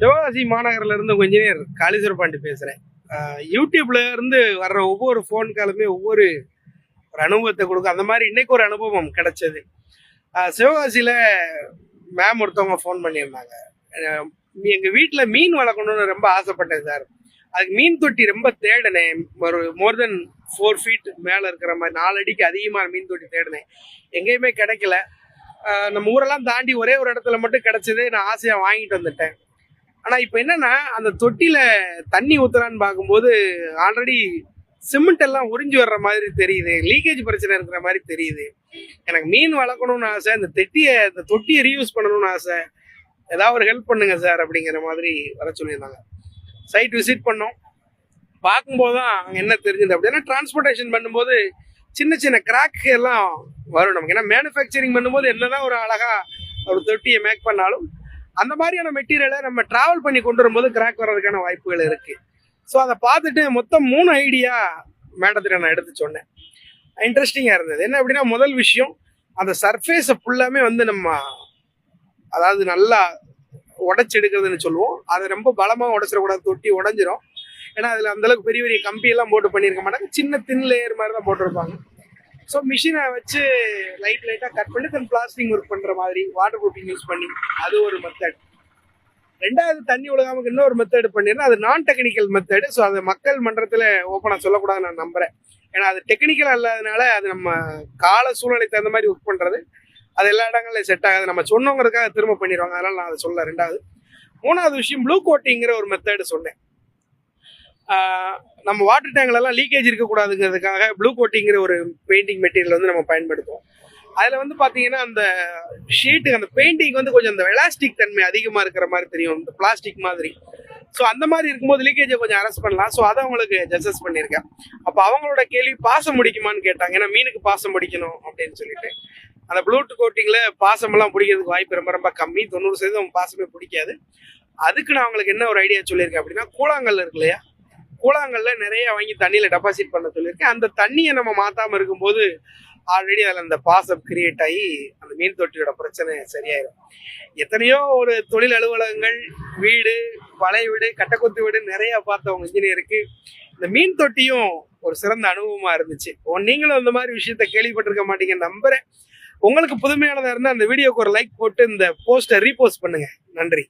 சிவகாசி மாநகரில் இருந்து உங்கள் இன்ஜினியர் காளீஸ்வர பாண்டி பேசுகிறேன். யூடியூப்ல இருந்து வர்ற ஒவ்வொரு ஃபோன் காலுமே ஒவ்வொரு ஒரு அனுபவத்தை கொடுக்கும். அந்த மாதிரி இன்னைக்கு ஒரு அனுபவம் கிடைச்சது. சிவகாசியில் மேம் ஒருத்தவங்க ஃபோன் பண்ணியிருந்தாங்க. எங்கள் வீட்டில் மீன் வளர்க்கணும்னு ரொம்ப ஆசைப்பட்டேன் சார். அதுக்கு மீன் தொட்டி ரொம்ப தேடினேன். ஒரு மோர் தென் 4 feet மேலே இருக்கிற மாதிரி 4 அடிக்கு அதிகமாக மீன் தொட்டி தேடினேன். எங்கேயுமே கிடைக்கல. நம்ம ஊரெல்லாம் தாண்டி ஒரே ஒரு இடத்துல மட்டும் கிடைச்சது. நான் ஆசையாக வாங்கிட்டு வந்துட்டேன். ஆனால் இப்போ என்னன்னா, அந்த தொட்டியில் தண்ணி ஊற்றுறான்னு பார்க்கும்போது ஆல்ரெடி சிமெண்ட் எல்லாம் உறிஞ்சி வர்ற மாதிரி தெரியுது. லீக்கேஜ் பிரச்சனை இருக்கிற மாதிரி தெரியுது. எனக்கு மீன் வளர்க்கணும்னு ஆசை. இந்த தொட்டியை ரீயூஸ் பண்ணணும்னு ஆசை. ஏதாவது ஒரு ஹெல்ப் பண்ணுங்க சார் அப்படிங்கிற மாதிரி வர சொல்லியிருந்தாங்க. சைட் விசிட் பண்ணோம். பார்க்கும்போது தான் அங்கே என்ன தெரிஞ்சது அப்படின்னா, டிரான்ஸ்போர்ட்டேஷன் பண்ணும்போது சின்ன சின்ன கிராக் எல்லாம் வரும் நமக்கு. ஏன்னா மேனுஃபேக்சரிங் பண்ணும்போது என்னதான் ஒரு அழகா ஒரு தொட்டியை மேக் பண்ணாலும் அந்த மாதிரியான மெட்டீரியலை நம்ம டிராவல் பண்ணி கொண்டு வரும்போது கிராக் வர்றதுக்கான வாய்ப்புகள் இருக்கு. ஸோ அதை பார்த்துட்டு மொத்தம் 3 ஐடியா மேடத்திட்ட நான் எடுத்து சொன்னேன். இன்ட்ரெஸ்டிங்காக இருந்தது. என்ன அப்படின்னா, முதல் விஷயம், அந்த சர்ஃபேஸை ஃபுல்லாமே நம்ம அதாவது நல்லா உடைச்சு எடுக்கிறதுன்னு சொல்லுவோம். அதை ரொம்ப பலமாக உடைச்சிடக்கூடாது. தொட்டி உடஞ்சிரும். ஏன்னா அதில் அந்தளவுக்கு பெரிய பெரிய கம்பியெல்லாம் போட்டு பண்ணியிருக்க மாட்டாங்க. சின்ன தின் லேயர் மாதிரி தான் போட்டிருப்பாங்க. ஸோ மிஷினை வச்சு லைட்டாக கட் பண்ணி தன் பிளாஸ்டிக் ஒர்க் பண்ணுற மாதிரி வாட்டர் ப்ரூஃபிங் யூஸ் பண்ணி அது ஒரு மெத்தட். ரெண்டாவது, தண்ணி ஒழுகாமல் இன்னொரு மெத்தட் பண்ணிருந்தா அது நான் டெக்னிக்கல் மெத்தடு. ஸோ அதை மக்கள் மன்றத்தில் ஓப்பனாக சொல்லக்கூடாதுன்னு நான் நம்புகிறேன். ஏன்னா அது டெக்னிக்கலாக இல்லாதனால அது நம்ம கால சூழ்நிலை தகுந்த மாதிரி ஒர்க் பண்ணுறது அது எல்லா இடங்களையும் செட் ஆகாது. நம்ம சொன்னவங்களுக்காக திரும்ப பண்ணிடுவாங்க. அதனால் நான் அதை சொல்ல. ரெண்டாவது, மூணாவது விஷயம், ப்ளூ கோட்டிங்கிற ஒரு மெத்தடு சொன்னேன். நம்ம வாட்டர் டேங்க்லலாம் லீக்கேஜ் இருக்கக்கூடாதுங்கிறதுக்காக ப்ளூ கோட்டிங்கிற ஒரு பெயிண்டிங் மெட்டீரியல் நம்ம பயன்படுத்துவோம். அதில் பார்த்தீங்கன்னா அந்த ஷீட்டு அந்த பெயிண்டிங் கொஞ்சம் அந்த எலாஸ்டிக் தன்மை அதிகமாக இருக்கிற மாதிரி தெரியும், இந்த பிளாஸ்டிக் மாதிரி. ஸோ அந்த மாதிரி இருக்கும்போது லீக்கேஜை கொஞ்சம் அரெஸ்ட் பண்ணலாம். ஸோ அதை அவங்களுக்கு ஜட்ஜஸ் பண்ணியிருக்கேன். அப்போ அவங்களோட கேள்வி பாசம் பிடிக்குமான்னு கேட்டாங்க. ஏன்னா மீனுக்கு பாசம் பிடிக்கணும் அப்படின்னு சொல்லிட்டு அந்த ப்ளூ கோட்டிங்கில் பாசமெல்லாம் பிடிக்கிறதுக்கு வாய்ப்பு ரொம்ப ரொம்ப கம்மி. 90% பாசமே பிடிக்காது. அதுக்கு நான் அவங்களுக்கு என்ன ஒரு ஐடியா சொல்லியிருக்கேன் அப்படின்னா, கூழாங்கல் இருக்கு இல்லையா, கூழாங்கல்ல நிறைய வாங்கி தண்ணியில் டெபாசிட் பண்ண சொல்லியிருக்கேன். அந்த தண்ணியை நம்ம மாற்றாமல் இருக்கும்போது ஆல்ரெடி அதில் அந்த பாசம் கிரியேட் ஆகி அந்த மீன் தொட்டியோட பிரச்சனை சரியாயிடும். எத்தனையோ ஒரு தொழில் அலுவலகங்கள், வீடு, பழைய வீடு, கட்டக்கொத்து வீடு நிறைய பார்த்தவங்க இன்ஜினியருக்கு இந்த மீன் தொட்டியும் ஒரு சிறந்த அனுபவமாக இருந்துச்சு. நீங்களும் அந்த மாதிரி விஷயத்த கேள்விப்பட்டிருக்க மாட்டீங்கன்னு நம்புறேன். உங்களுக்கு புதுமையானதாக இருந்தால் அந்த வீடியோக்கு ஒரு லைக் போட்டு இந்த போஸ்ட்டை ரீபோஸ்ட் பண்ணுங்க. நன்றி.